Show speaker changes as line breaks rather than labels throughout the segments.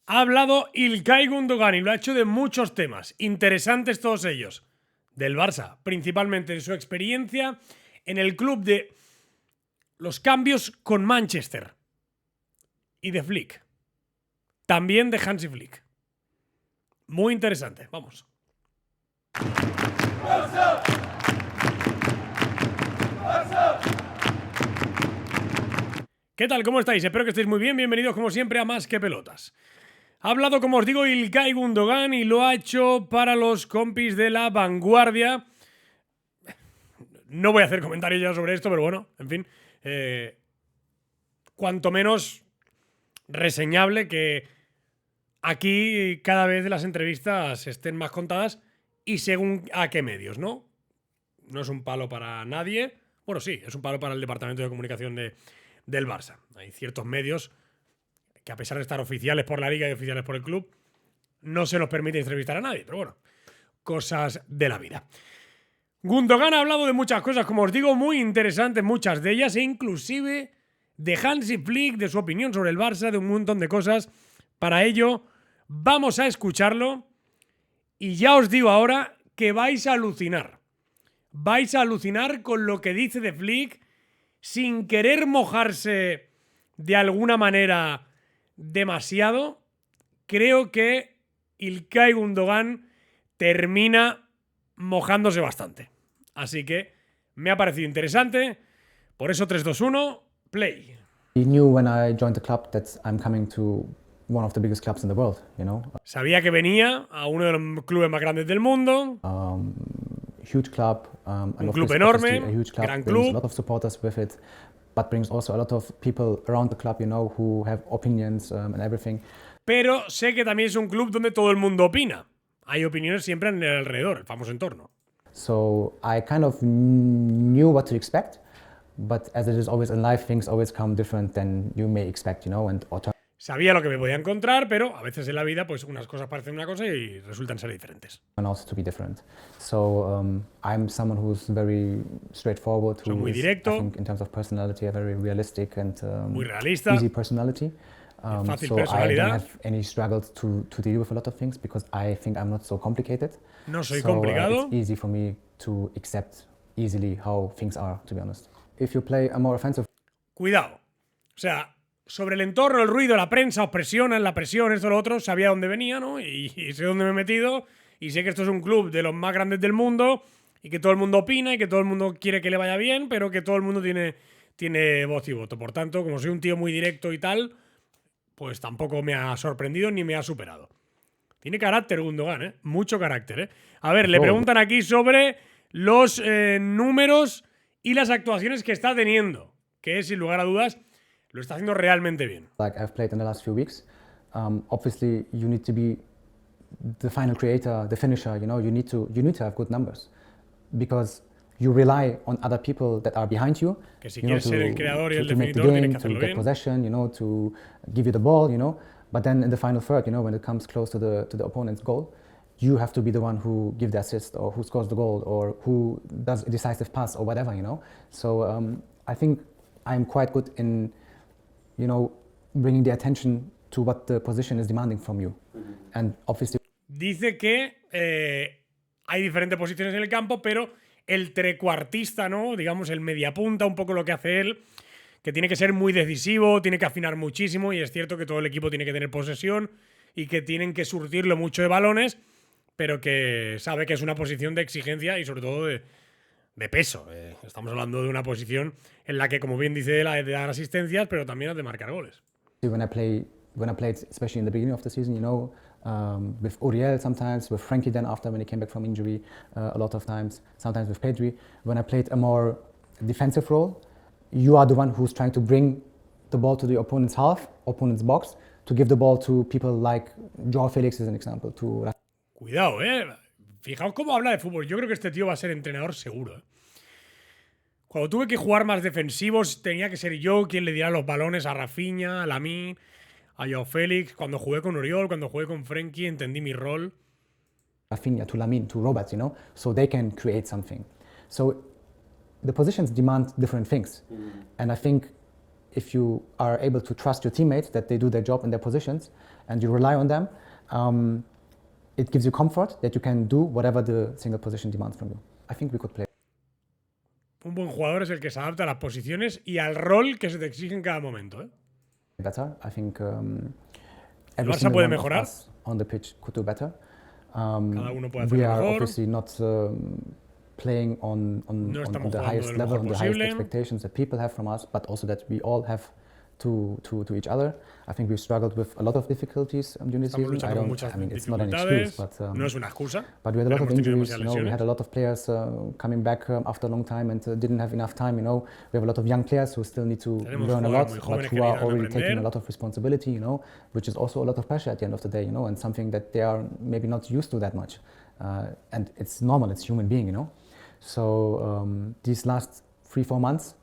Ha hablado İlkay Gündoğan y lo ha hecho de muchos temas, interesantes todos ellos, del Barça, principalmente de su experiencia en el club, de los cambios con Manchester y de Flick, también de Hansi Flick. Muy interesante, vamos. ¿Qué tal? ¿Cómo estáis? Espero que estéis muy bien. Bienvenidos como siempre a Más que Pelotas. Ha hablado, como os digo, İlkay Gündoğan y lo ha hecho para los compis de La Vanguardia. No voy a hacer comentarios ya sobre esto, pero bueno, en fin. Cuanto menos reseñable que aquí cada vez las entrevistas estén más contadas y según a qué medios, ¿no? No es un palo para nadie. Bueno, sí, es un palo para el departamento de comunicación del Barça. Hay ciertos medios que, a pesar de estar oficiales por la liga y oficiales por el club, no se nos permite entrevistar a nadie. Pero bueno, cosas de la vida. Gündoğan ha hablado de muchas cosas, como os digo, muy interesantes, muchas de ellas, e inclusive de Hansi Flick, de su opinión sobre el Barça, de un montón de cosas. Para ello, vamos a escucharlo y ya os digo ahora que vais a alucinar. Vais a alucinar con lo que dice de Flick, sin querer mojarse de alguna manera demasiado. Creo que İlkay Gündoğan termina mojándose bastante. Así que me ha parecido interesante. Por eso 3, 2, 1, play.
He knew when I joined the club that I'm coming to one of the biggest clubs in the world, you know.
Sabía que venía a uno de los clubes más grandes del mundo.
Huge club,
Un club enorme,
a huge club,
gran
brings
club.
a lot of supporters with it, but brings also a lot of people around the club, you know, who have opinions and everything.
Pero sé que también es un club donde todo el mundo opina. Hay opiniones siempre en el alrededor, el famoso entorno.
So I kind of knew what to expect, but as it is always in life, things always come different than you may expect, you know,
Sabía lo que me podía encontrar, pero a veces en la vida pues unas cosas parecen una cosa y resultan ser diferentes.
and also to be different. So I'm someone who's very straightforward,
Soy muy
who is,
directo.
I think, in terms of personality, a very realistic and
Muy realista.
easy personality.
Fácil
So I
personalidad.
don't have any struggles to deal with a lot of things because I think I'm not so complicated.
No soy
So
complicado.
it's easy for me to accept easily how things are, to be honest. If you play a more offensive
Cuidado. O sea, sobre el entorno, el ruido, la prensa, os presionan, la presión, esto, lo otro, sabía dónde venía, ¿no? Y sé dónde me he metido. Y sé que esto es un club de los más grandes del mundo y que todo el mundo opina y que todo el mundo quiere que le vaya bien, pero que todo el mundo tiene voz y voto. Por tanto, como soy un tío muy directo y tal, pues tampoco me ha sorprendido ni me ha superado. Tiene carácter Gündoğan, ¿eh? Mucho carácter, ¿eh? A ver, le preguntan aquí sobre los números y las actuaciones que está teniendo, que sin lugar a dudas lo está haciendo realmente bien.
like I've played in the last few weeks, obviously you need to be the final creator, the finisher. You know, you need to have good numbers because you rely on other people that are behind you.
Que si
You know,
quieres ser el creador y el
to make the
definitor, tienes
game,
que
to
hacerlo
get
bien.
possession, you know, to give you the ball, you know. But then in the final third, you know, when it comes close to the opponent's goal, you have to be the one who gives the assist or who scores the goal or who does a decisive pass or whatever, you know. So I think I'm quite good in, you know, bringing the attention to what the position is demanding from you. And obviously
Dice que hay diferentes posiciones en el campo, pero el trecuartista, ¿no? Digamos, el mediapunta, un poco lo que hace él, que tiene que ser muy decisivo, tiene que afinar muchísimo, y es cierto que todo el equipo tiene que tener posesión y que tienen que surtirlo mucho de balones, pero que sabe que es una posición de exigencia y sobre todo de peso. Estamos hablando de una posición en la que, como bien dice él, hay de dar asistencias, pero también hay de marcar goles.
when I played, especially in the beginning of the season, you know, with Uriel sometimes, with Frankie then after when he came back from injury, a lot of times, sometimes with Pedri. When I played a more defensive role, you are the one who's trying to bring the ball to the opponent's half, opponent's box, to give the ball to people like Joao Felix as an example, to
Cuidado, Fijaos cómo habla de fútbol. Yo creo que este tío va a ser entrenador seguro, Cuando tuve que jugar más defensivos, tenía que ser yo quien le diera los balones a Rafinha, a Lamine, a Joao Félix. Cuando jugué con Oriol, cuando jugué con Frenkie, entendí mi rol.
Rafinha, to Lamine, to Roberts, you know, so they can create something. So the positions demand different things. And I think if you are able to trust your teammates that they do their job in their positions and you rely on them, it gives you comfort that you can do whatever the single position demands from you. I think we could play
Un buen jugador es el que se adapta a las posiciones y al rol que se te exige en cada momento, ¿eh?
better. I think
El
every
Barça
single
puede
one of
mejorar.
us on the pitch could do better.
Cada uno puede
We
hacerlo
are
mejor.
obviously not playing on
No estamos
the
jugando
highest
del
level,
mejor
on the highest
posible.
expectations that people have from us, but also that we all have to each other. I think we've struggled with a lot of difficulties during this
Estamos
season.
luchando con muchas
I mean, it's not an excuse,
dificultades. No es una excusa.
but we had a lot
pero
of
hemos tenido
injuries.
demasiadas
You know, we had a lot of players coming back after a long time and didn't have enough time. You know, we have a lot of young players who still need to
Tenemos
learn a
jugadores
lot,
muy
but
jóvenes que
who are
necesitan
already taking
aprender.
a lot of responsibility. You know, which is also a lot of pressure at the end of the day. You know, and something that they are maybe not used to that much. And it's normal. It's human being. You know, so these last 3-4 months,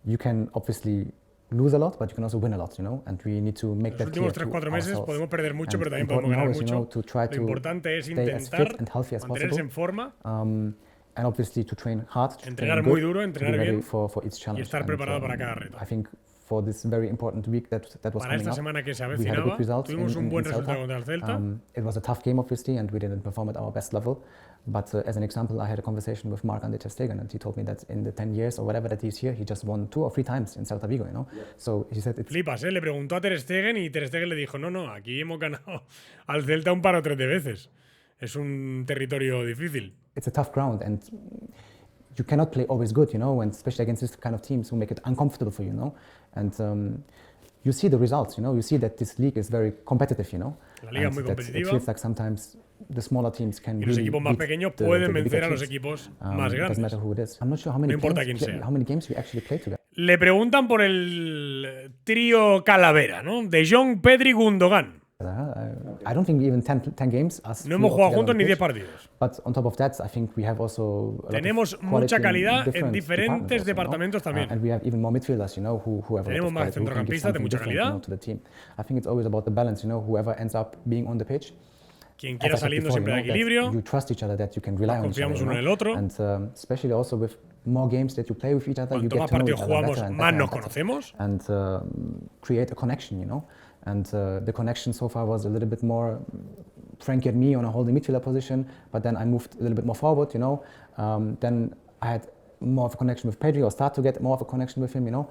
you can obviously lose a lot, but you can also win a lot, you know, and we need to make
Los
that clear
últimos
to
3-4 meses
ourselves.
podemos perder mucho,
And
pero también
important
podemos ganar
now is, you know,
mucho.
to try
Lo
to
importante es
stay as
intentar
fit and healthy as
mantenerse
possible,
en forma
and obviously to train hard, to
Entrenar
train
muy
good,
duro,
to
entrenar
be ready
bien
for each challenge.
y estar
And,
preparado para cada reto.
I think for this very important week that was
Para
coming
esta
up,
semana que se
we had a
avecinaba,
good result
tuvimos un buen resultado contra el Celta.
It was a tough game, obviously, and we didn't perform at our best level. But as an example, I had a conversation with Marc-André ter Stegen, and he told me that in the 10 years or whatever that he's here, he just won 2 or 3 times in Celta Vigo, you know. So he said it's
Flipas, ¿eh? Le preguntó a Ter Stegen y Ter Stegen le dijo, no, aquí hemos ganado al Celta un par o tres de veces. Es un territorio difícil.
it's a tough ground, and you cannot play always good, you know, and especially against this kind of teams who make it uncomfortable for you, you know. And you see the results, you know. You see that this league is very competitive, you know.
La liga es
And
muy
that
competitiva.
It feels like sometimes the smaller teams can
Y los
really
equipos más
beat
pequeños
the
pueden
bigger
vencer a los
teams.
equipos más
It doesn't
grandes.
matter who it is. I'm not sure how many,
No importa quién sea.
how many games we actually play together.
Le preguntan por el trío Calavera, ¿no? De Jong, Pedri, Gundogan.
I don't think even 10 games.
No hemos jugado juntos ni 10 partidos.
But on top of that, I think we have also a lot
Tenemos
of
mucha
quality
calidad en
different
diferentes
departments also, you know?
departamentos también.
And we have even more midfielders, you know, who have a lot
Tenemos
of
más
quality, who can give
centrocampistas de
something
mucha
different, you
calidad.
know, to the team. I think it's always about the balance, you know, whoever ends up being on the pitch.
Quien
As
quiera
I said
saliendo
before,
siempre de
you know, that
equilibrio.
you trust each other, that you can rely on each other,
confiamos
you
uno
know?
en el otro.
And especially also with more games that you play with each other, you
Cuanto
get
más
to know
partidos
each other
jugamos,
better and
más
better
nos
and better.
conocemos.
And create a connection, you know. And the connection so far was a little bit more Frankie and me on a holding midfielder position, but then I moved a little bit more forward, you know. Then I had more of a connection with Pedri, or start to get more of a connection with him, you know.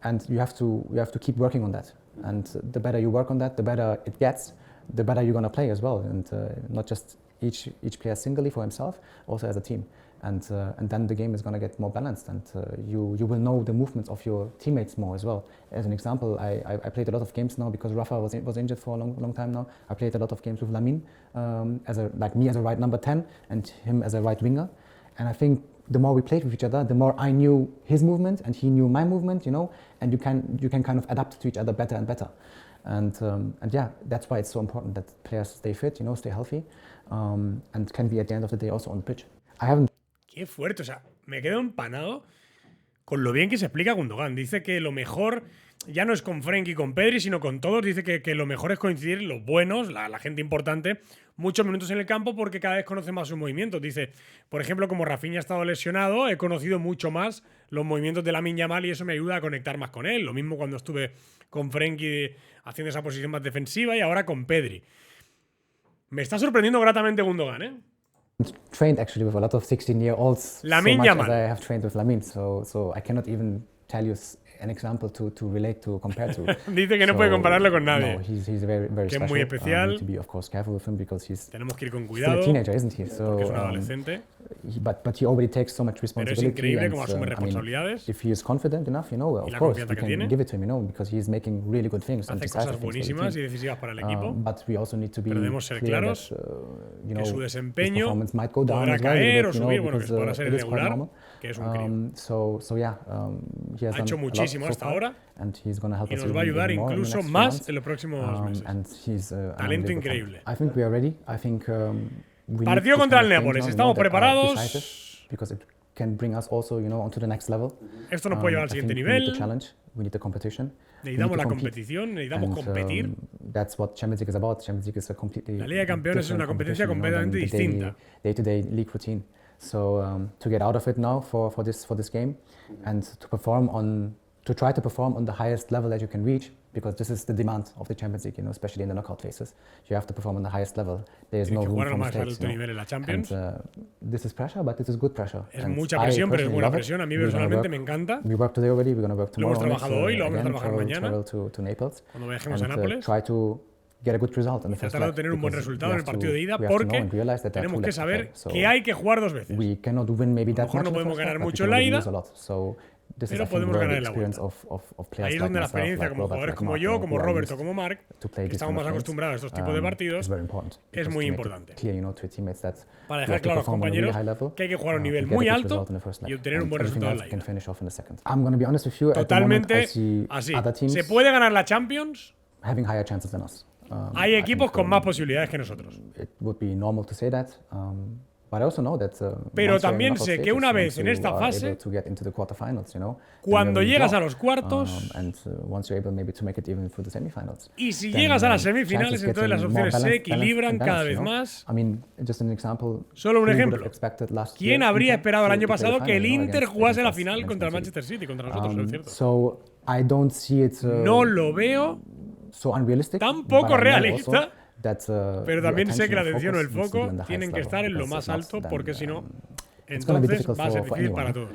And you have to keep working on that. And the better you work on that, the better it gets, the better you're gonna play as well. And not just each player singly for himself, also as a team. And then the game is going to get more balanced, and you will know the movements of your teammates more as well. As an example, I played a lot of games now because Rafa was injured for a long time now. I played a lot of games with Lamine, like me as a right number 10 and him as a right winger. And I think the more we played with each other, the more I knew his movement and he knew my movement, you know. And you can kind of adapt to each other better and better. And yeah, that's why it's so important that players stay fit, you know, stay healthy, and can be at the end of the day also on the pitch. I haven't.
Qué fuerte, o sea, me quedo empanado con lo bien que se explica Gundogan. Dice que lo mejor ya no es con Frenkie y con Pedri, sino con todos. Dice que lo mejor es coincidir los buenos, la gente importante, muchos minutos en el campo porque cada vez conoce más sus movimientos. Dice, por ejemplo, como Rafinha ha estado lesionado, he conocido mucho más los movimientos de Lamine Yamal y eso me ayuda a conectar más con él. Lo mismo cuando estuve con Frenkie haciendo esa posición más defensiva y ahora con Pedri. Me está sorprendiendo gratamente Gundogan, ¿eh?
Trained actually with a lot of 16-year-olds
Lamine
so much
Yamal.
as I have trained with Lamine, so I cannot even tell you an example to relate to, compare to.
Dice que no puede compararlo con nadie.
No, he's very
Que es
special.
muy especial.
Need to be of course careful with him because he's
Tenemos que ir con
still
cuidado
a teenager, isn't he? So
porque es un adolescente.
but he already takes so much
Pero es
responsibility.
increíble
And,
cómo asume
I mean,
responsabilidades.
if he is confident enough, you know, of
la
course
confianza
we
que
can
tiene.
give it to him, you know, because he's making really good things and
Hace
decisive
cosas
things for the
buenísimas y
team.
decisivas para el equipo.
But we also need to be
Pero debemos ser
clear
claros
that, you know,
que su
his
desempeño
performance might go down
podrá
as well,
caer o
you know,
subir, bueno, que
because,
podrá ser
it is quite
irregular,
normal.
que es un crío.
So yeah, he has
Ha
done
hecho
a lot
muchísimo
so
hasta
far,
ahora
and he's going to help
y
us
nos va a
even
ayudar
more in the
incluso
next few
más
months.
en los próximos meses.
And he's an
Talento
unbelievable
increíble.
talent. I think we are ready. I think we
Partido
need
contra
this
el
kind of
Nápoles.
games now,
Estamos
that are
preparados.
decisive, because it can bring us also, you know, onto the next level.
Esto nos puede llevar al
I
siguiente
think we need
nivel.
the challenge, we need the competition. we need
Necesitamos
to
la
compete.
competición, necesitamos
And,
competir.
That's what Champions League is about. Champions League is a completely
La Liga de Campeones es una
different
competencia
competition, you know, than
completamente
the day-to-day league routine. So to get out of it now for this game and to perform on to try to perform on the highest level that you can reach, because this is the demand of the Champions League, especially in the knockout phases. You have to perform on the highest level. There is no room for mistakes.
Nivel en la Champions.
And, this is pressure, but this is good pressure.
Es mucha presión, pero es buena presión. A mí personalmente me encanta.
We work today already. We're going to work tomorrow.
Lo hemos trabajado hoy, lo vamos a trabajar mañana.
Travel to Naples.
Cuando viajemos a Nápoles.
Try to get a good result in the first leg.
Tratar de tener un buen resultado en el partido de ida, porque tenemos que saber que hay que jugar 2 veces.
We cannot win maybe that
much. No podemos ganar mucho en la ida. Pero podemos ganar en la vuelta. Ahí es donde la experiencia, como jugadores como yo, como Roberto, como Marc, que estamos más acostumbrados a estos tipos de partidos, es muy importante. Para dejar claro a los compañeros que hay que jugar a un nivel muy alto y obtener un buen resultado en la ida.
Totalmente
así. ¿Se puede ganar la Champions? Hay equipos con más posibilidades que nosotros. Pero también sé que una vez en esta fase, cuando llegas a los cuartos, y si llegas a las semifinales, entonces las opciones se equilibran cada vez más. Solo un ejemplo. ¿Quién habría esperado el año pasado que el Inter jugase la final contra el Manchester City, contra nosotros, es cierto? No lo veo tan poco realista. Pero también sé que la atención o el foco tienen que estar en lo más alto, porque si no, entonces va a ser difícil para todos.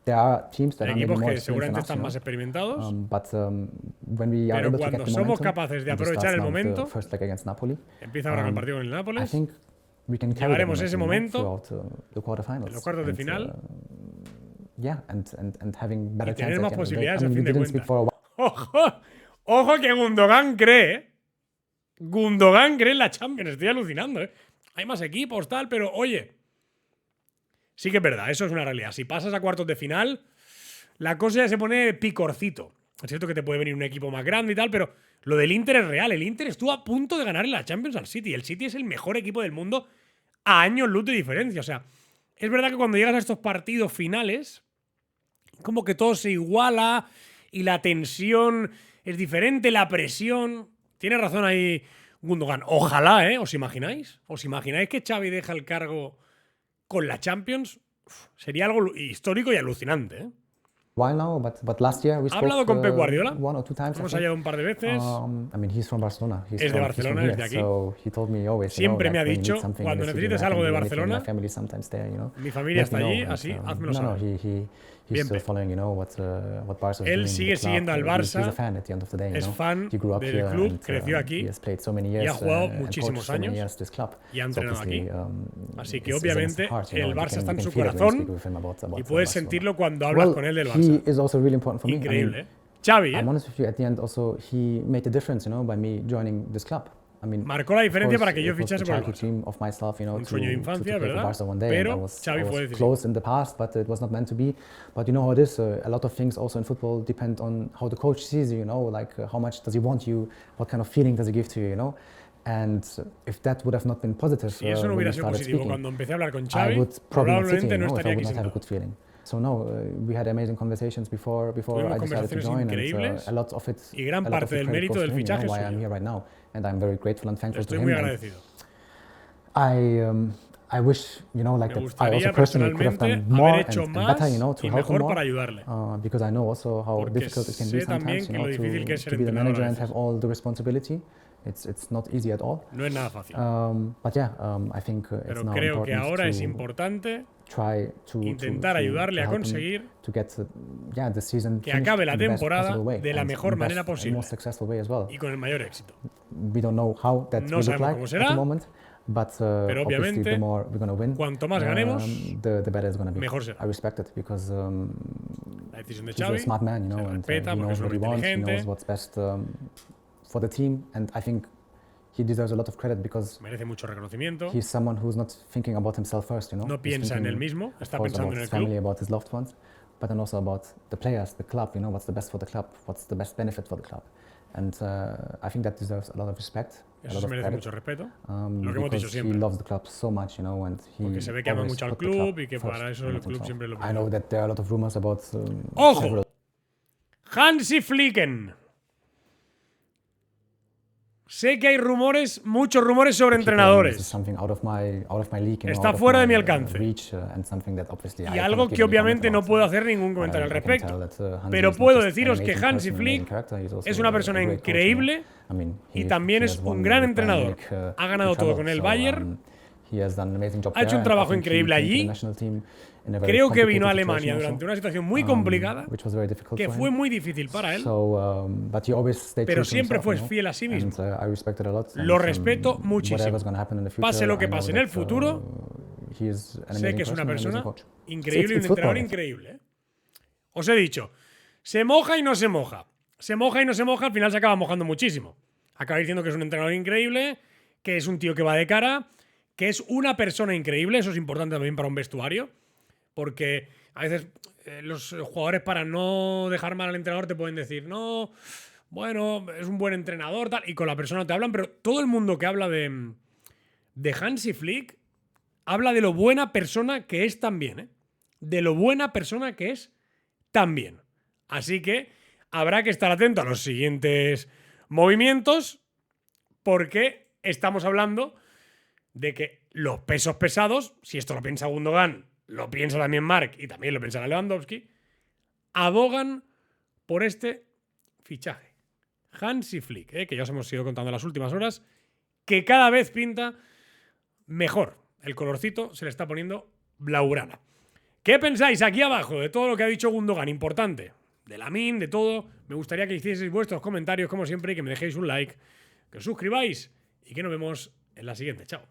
Hay equipos que seguramente están más experimentados, pero cuando somos capaces de aprovechar el momento, empieza ahora el partido con el Nápoles, llevaremos ese momento en los cuartos de final y tener más posibilidades a fin de cuentas. ¡Ojo que Gundogan cree! Gundogan cree en la Champions, estoy alucinando, ¿eh? Hay más equipos, tal, pero oye, sí que es verdad, eso es una realidad. Si pasas a cuartos de final, la cosa ya se pone picorcito. Es cierto que te puede venir un equipo más grande y tal, pero lo del Inter es real. El Inter estuvo a punto de ganar en la Champions al City. El City es el mejor equipo del mundo a años luz de diferencia. O sea, es verdad que cuando llegas a estos partidos finales, como que todo se iguala y la tensión es diferente, la presión. Tiene razón ahí Gundogan. Ojalá, ¿eh? ¿Os imagináis? ¿Os imagináis que Xavi deja el cargo con la Champions? Sería algo histórico y alucinante, ¿eh?
¿Ha
hablado con Pep Guardiola?
Hemos
hallado un par de veces. Es de Barcelona, es de aquí. Siempre me ha dicho, cuando necesites algo de Barcelona, mi familia está allí, así, házmelo saber. Bien, él sigue siguiendo al Barça, es fan del club, creció aquí y ha jugado muchísimos años y ha entrenado aquí. Así que obviamente el Barça está en su corazón y puedes sentirlo cuando hablas con él del Barça. Increíble, ¿eh? Xavi, marcó la diferencia para que yo fichase por el Barça. Un sueño de infancia, ¿verdad? Pero Xavi fue decisivo.
But you know how it is. A lot of things also in football depend on how the coach sees you. Like how much does he want you? What kind of feeling does he give to you? And if that would have not been positive,
si eso no hubiera sido positivo cuando empecé a hablar con Xavi, probablemente no estaría aquí sentado.
So no, we had amazing conversations before I decided to join, and a lot of it.
Y gran parte del mérito del fichaje
why I'm here right now, and I'm very grateful and thankful to him.
Estoy muy agradecido.
I wish, like that I also personally could have done more and better, to help him more. Because I know also how difficult it can be sometimes, to be the manager and have all the responsibility. It's not easy at all.
No es nada fácil.
But yeah, I think it's now
creo que ahora es importante intentar ayudarle a conseguir que acabe la temporada de la mejor manera posible y con el mayor éxito. No sabemos cómo será, pero obviamente cuanto más ganemos, mejor será. La decisión de Xavi se respeta porque es un hombre inteligente.
For the team, and I think he deserves a lot of credit because
merece mucho reconocimiento.
He's someone who's not thinking about himself first,
No piensa en él mismo, está pensando en el club.
About his loved ones, but then also about the players, the club. What's the best for the club? What's the best benefit for the club? And I think that deserves a lot of respect.
Eso se merece mucho respeto. Lo que hemos dicho siempre.
He loves the club so much, and he
porque se ve que ama mucho al club y que para eso el club siempre lo.
I know that there are a lot of rumors about.
¡Ojo! Hansi Flicken. Sé que hay rumores, muchos rumores sobre
This is
entrenadores.
something out of my league, you know,
Está
out of
fuera de
my,
mi alcance.
reach, and something that obviously I
Y algo
cannot give
que
any comment
obviamente no
about.
puedo hacer ningún comentario al
I can
respecto.
tell that, Hansi
Pero
is not
puedo
just an
deciros que
amazing
Hansi
person, an amazing
Flick
character, he's also
es una
a
persona
great coach, you know.
increíble
I mean,
y
he
también
has
es
won
un gran
with Bayern
entrenador.
Munich,
Ha ganado
in
todo
travel,
con el
so,
Bayern.
he has done an amazing job
Ha hecho
there,
un
and I
trabajo
think he
increíble
came to the
allí.
national team in a very
Creo que vino a
complicated
Alemania
situation
durante
also,
una situación muy complicada,
which was very difficult
que
for
fue
him.
muy difícil para él,
So, but he always stayed
pero
true to
siempre
himself,
fue
you know,
fiel a sí mismo.
and, I respect it a lot.
Lo
And,
respeto muchísimo.
whatever's gonna happen in the future,
Pase lo que
I know
pase en el
that,
futuro,
he is an
sé
amazing
que es una
person and an amazing
persona
coach.
increíble y un
It's football.
entrenador increíble. ¿eh? Os he dicho, se moja y no se moja. Se moja y no se moja, al final se acaba mojando muchísimo. Acaba diciendo que es un entrenador increíble, que es un tío que va de cara, que es una persona increíble, eso es importante también para un vestuario, porque a veces los jugadores, para no dejar mal al entrenador, te pueden decir, no, bueno, es un buen entrenador, tal, y con la persona te hablan, pero todo el mundo que habla de Hansi Flick habla de lo buena persona que es también, ¿eh? De lo buena persona que es también. Así que habrá que estar atento a los siguientes movimientos, porque estamos hablando de que los pesos pesados, si esto lo piensa Gundogan, lo piensa también Mark y también lo piensa Lewandowski, abogan por este fichaje. Hansi Flick, que ya os hemos ido contando en las últimas horas, que cada vez pinta mejor. El colorcito se le está poniendo blaugrana. ¿Qué pensáis aquí abajo de todo lo que ha dicho Gundogan? Importante. De Lamine, de todo. Me gustaría que hicieseis vuestros comentarios, como siempre, y que me dejéis un like, que os suscribáis y que nos vemos en la siguiente. Chao.